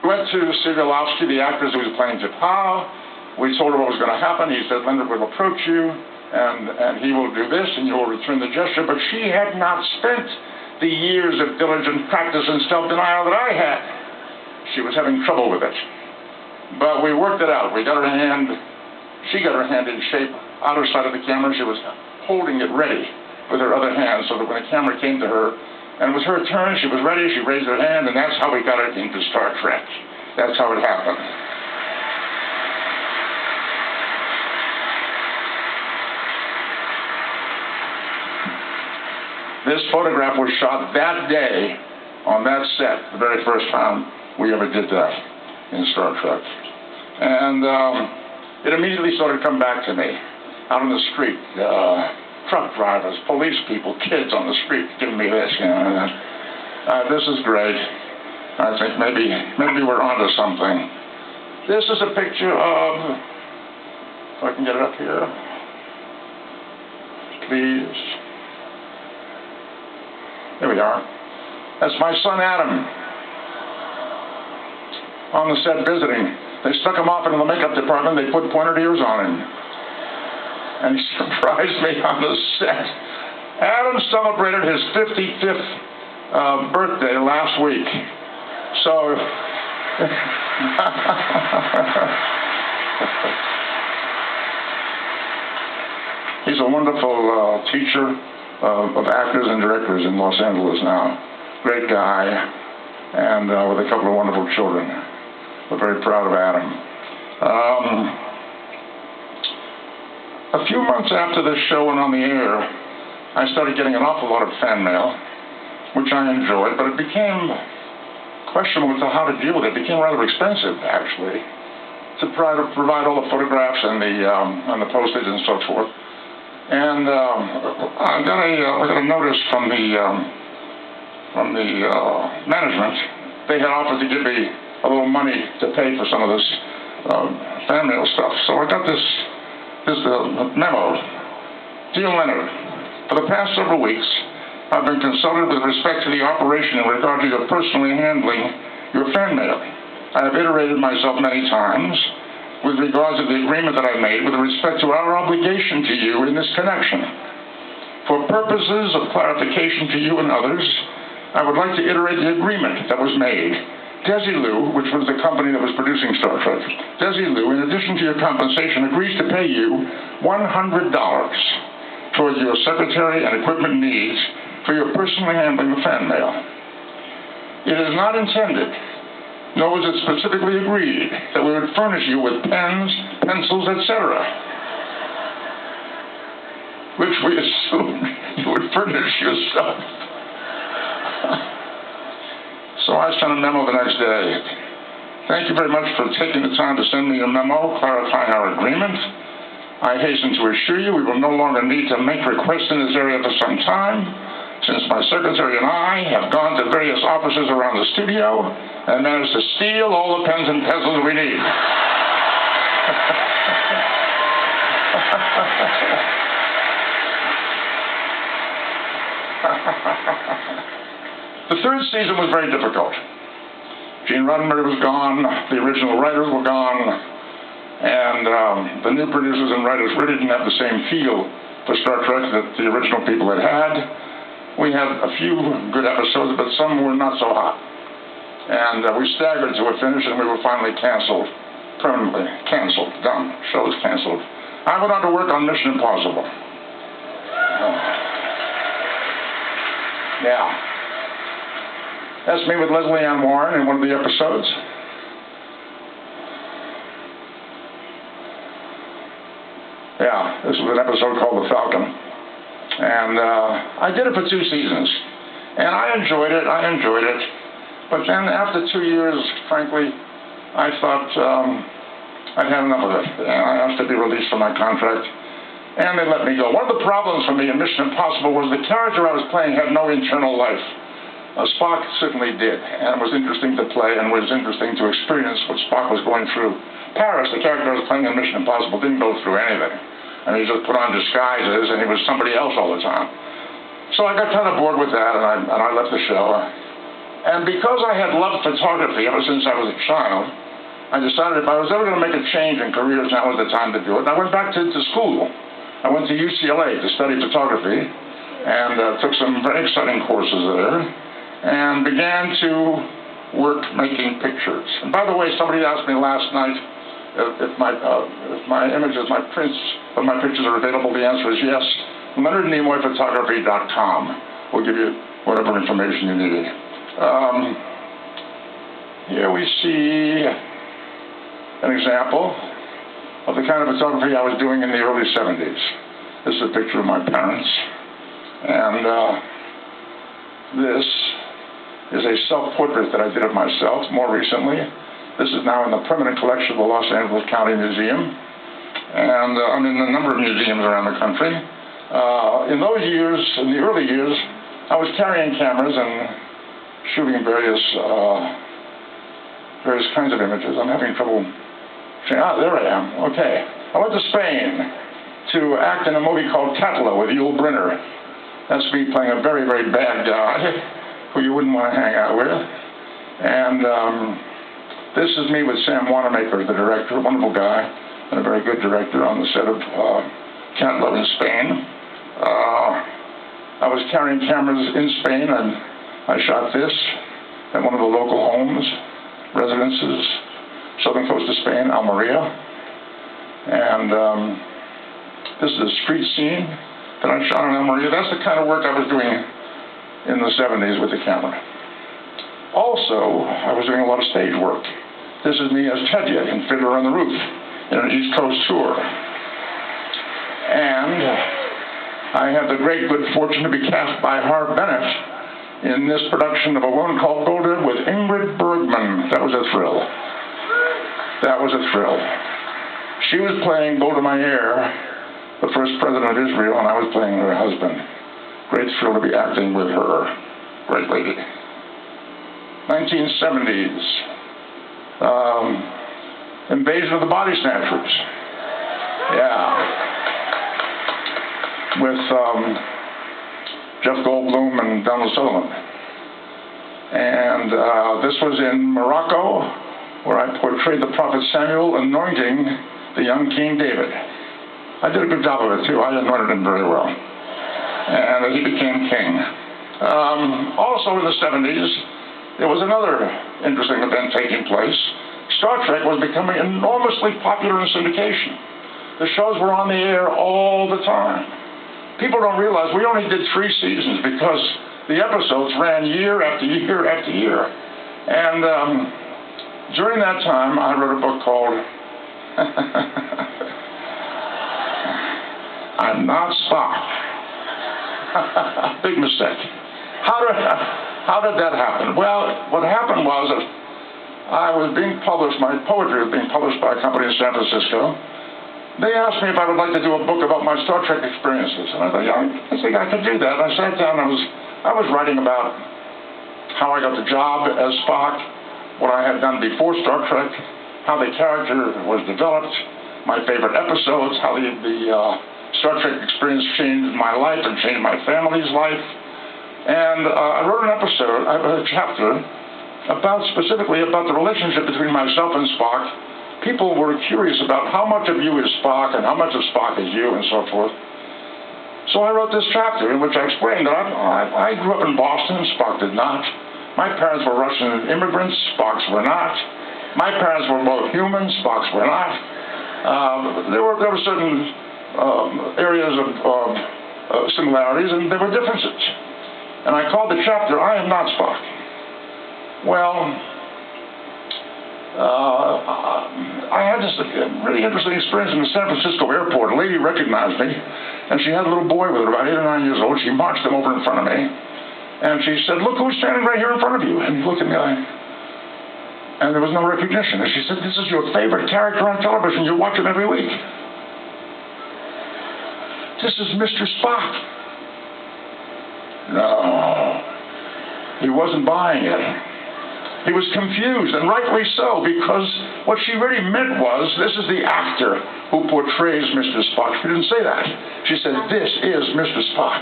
went to Sigalovsky, the actress who was playing Jepal. We told her what was going to happen. He said, Leonard will approach you, and he will do this, and you will return the gesture. But she had not spent the years of diligent practice and self-denial that I had. She was having trouble with it. But we worked it out. We got her hand, she got her hand in shape, out of sight of the camera. She was holding it ready with her other hand, so that when the camera came to her, and it was her turn, she was ready, she raised her hand, and that's how we got her into Star Trek. That's how it happened. This photograph was shot that day on that set, the very first time we ever did that in Star Trek. And it immediately started to come back to me out on the street. Truck drivers, police people, kids on the street giving me this. This is great. I think maybe we're onto something. This is a picture of, if I can get it up here, please. Here we are. That's my son Adam on the set visiting. They stuck him off into the makeup department. They put pointed ears on him. And he surprised me on the set. Adam celebrated his 55th birthday last week. So, he's a wonderful teacher of actors and directors in Los Angeles now. Great guy, and with a couple of wonderful children. We're very proud of Adam. A few months after this show went on the air, I started getting an awful lot of fan mail, which I enjoyed, but it became questionable as to how to deal with it. It became rather expensive, actually, to provide all the photographs and the postage and so forth. And I got a notice from the management. They had offered to give me a little money to pay for some of this fan mail stuff. So I got this memo. Dear Leonard, for the past several weeks, I've been consulted with respect to the operation in regard to your personally handling your fan mail. I have iterated myself many times with regard to the agreement that I made with respect to our obligation to you in this connection. For purposes of clarification to you and others, I would like to iterate the agreement that was made. Desilu, which was the company that was producing Star Trek, Desilu, in addition to your compensation, agrees to pay you $100 toward your secretary and equipment needs for your personally handling the fan mail. It is not intended, nor was it specifically agreed, that we would furnish you with pens, pencils, etc., which we assumed you would furnish yourself. So I sent a memo the next day. Thank you very much for taking the time to send me a memo clarifying our agreement. I hasten to assure you we will no longer need to make requests in this area for some time, since my secretary and I have gone to various offices around the studio and managed to steal all the pens and pencils we need. The third season was very difficult. Gene Roddenberry was gone, the original writers were gone, and the new producers and writers really didn't have the same feel for Star Trek that the original people had had. We had a few good episodes, but some were not so hot. And we staggered to a finish, and we were finally canceled, permanently canceled, done, shows canceled. I went on to work on Mission Impossible. Yeah. That's me with Leslie Ann Warren in one of the episodes. Yeah, this was an episode called The Falcon. And I did it for 2 seasons. And I enjoyed it. But then after 2 years, frankly, I thought I'd had enough of it. And I asked to be released from my contract. And they let me go. One of the problems for me in Mission Impossible was the character I was playing had no internal life. Spock certainly did, and it was interesting to play, and it was interesting to experience what Spock was going through. Paris, the character I was playing in Mission Impossible, didn't go through anything. And he just put on disguises, and he was somebody else all the time. So I got kind of bored with that, and I left the show. And because I had loved photography ever since I was a child, I decided if I was ever going to make a change in careers, now was the time to do it. And I went back to school. I went to UCLA to study photography and took some very exciting courses there and began to work making pictures. And by the way, somebody asked me last night if my images, my prints of my pictures are available. The answer is yes. LeonardNimoyPhotography.com will give you whatever information you need. Here we see an example of the kind of photography I was doing in the early 70s. This is a picture of my parents. And this is a self-portrait that I did of myself more recently. This is now in the permanent collection of the Los Angeles County Museum. And I'm in a number of museums around the country. In those years, in the early years, I was carrying cameras and shooting various kinds of images. I'm having trouble saying, there I am. Okay. I went to Spain to act in a movie called Tatlo with Yul Brynner. That's me playing a very, very bad guy who you wouldn't want to hang out with. And this is me with Sam Wanamaker, the director, a wonderful guy, and a very good director on the set of Tatlo in Spain. I was carrying cameras in Spain, and I shot this at one of the local homes, residences, southern coast of Spain, Almeria. And this is a street scene that I shot in Almeria. That's the kind of work I was doing in the 70s with the camera. Also, I was doing a lot of stage work. This is me as Tedya in Fiddler on the Roof in an East Coast tour. And I had the great good fortune to be cast by Harve Bennett in this production of A Woman Called Golda with Ingrid Bergman. That was a thrill. That was a thrill. She was playing Golda Meir, the first president of Israel, and I was playing her husband. Great thrill to be acting with her. Great lady. 1970s. Invasion of the Body Snatchers. Yeah. With Jeff Goldblum and Donald Sutherland. And this was in Morocco, where I portrayed the prophet Samuel anointing the young King David. I did a good job of it, too. I anointed him very well. And he became king. Also in the 70s, there was another interesting event taking place. Star Trek was becoming enormously popular in syndication. The shows were on the air all the time. People don't realize we only did 3 seasons because the episodes ran year after year after year. And during that time, I wrote a book called I'm Not Spock. Big mistake. How did that happen? Well, what happened was that I was being published, my poetry was being published by a company in San Francisco. They asked me if I would like to do a book about my Star Trek experiences. And I thought, yeah, I think I could do that. And I sat down and I was writing about how I got the job as Spock, what I had done before Star Trek, how the character was developed, my favorite episodes, how the Star Trek experience changed my life and changed my family's life. And I wrote a chapter specifically about the relationship between myself and Spock. People were curious about how much of you is Spock and how much of Spock is you and so forth. So I wrote this chapter in which I explained that I grew up in Boston, Spock did not. My parents were Russian immigrants, Spock's were not. My parents were both human, Spock's were not. There were certain areas of similarities and there were differences. And I called the chapter, I Am Not Spock. Well, I had this really interesting experience in the San Francisco airport. A lady recognized me, and she had a little boy with her, about 8 or 9 years old. She marched him over in front of me, and she said, "Look who's standing right here in front of you." And he looked at me, and there was no recognition. And she said, "This is your favorite character on television. You watch him every week. This is Mr. Spock." No, he wasn't buying it. He was confused, and rightly so, because what she really meant was, this is the actor who portrays Mr. Spock. She didn't say that. She said, "This is Mr. Spock."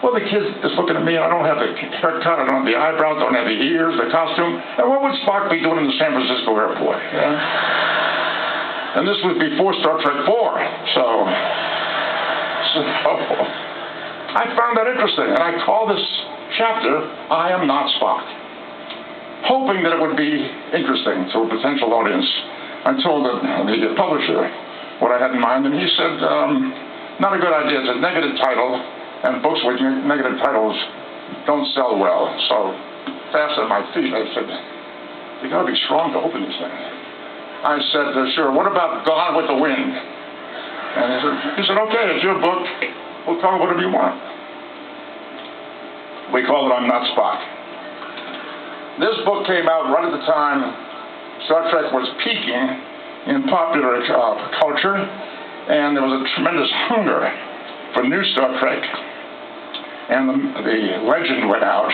Well, the kid is looking at me, and I don't have the haircut, I don't have the eyebrows, don't have the ears, the costume. And what would Spock be doing in the San Francisco airport? Yeah? And this was before Star Trek 4. So I found that interesting, and I call this chapter, I Am Not Spock, hoping that it would be interesting to a potential audience. I told the publisher what I had in mind, and he said, not a good idea. It's a negative title, and books with negative titles don't sell well. So, fast on my feet, I said, you gotta be strong to open this thing. I said, sure, what about Gone with the Wind? And he said, okay, it's your book. We'll call it whatever you want. We called it I'm Not Spock. This book came out right at the time Star Trek was peaking in popular culture, and there was a tremendous hunger for new Star Trek. And the legend went out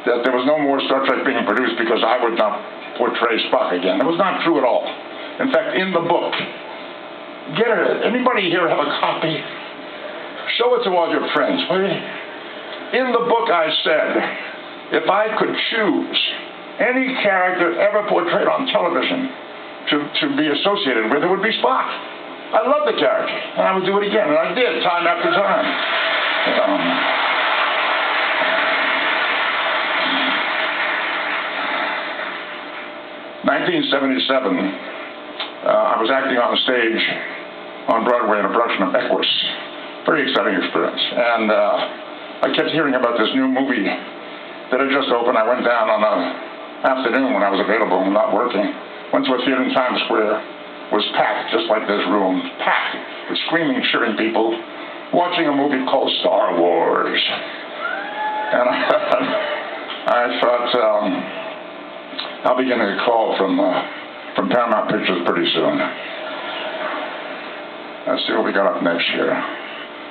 that there was no more Star Trek being produced because I would not portray Spock again. It was not true at all. In fact, in the book, get it. Anybody here have a copy? Show it to all your friends, will you? In the book I said, if I could choose any character ever portrayed on television to be associated with, it would be Spock. I love the character, and I would do it again, and I did, time after time. 1977, I was acting on the stage on Broadway in a production of Equus. Very exciting experience. And I kept hearing about this new movie that had just opened. I went down on an afternoon when I was available and not working. Went to a theater in Times Square. Was packed, just like this room. Packed with screaming, cheering people, watching a movie called Star Wars. And I thought, I'll be getting a call from Paramount Pictures pretty soon. Let's see what we got up next here.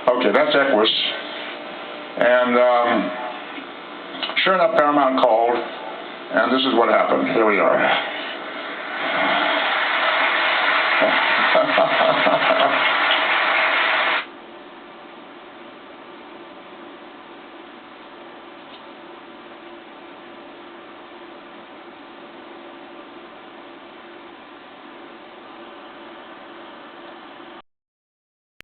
Okay, that's Equus. And sure enough, Paramount called, and this is what happened. Here we are.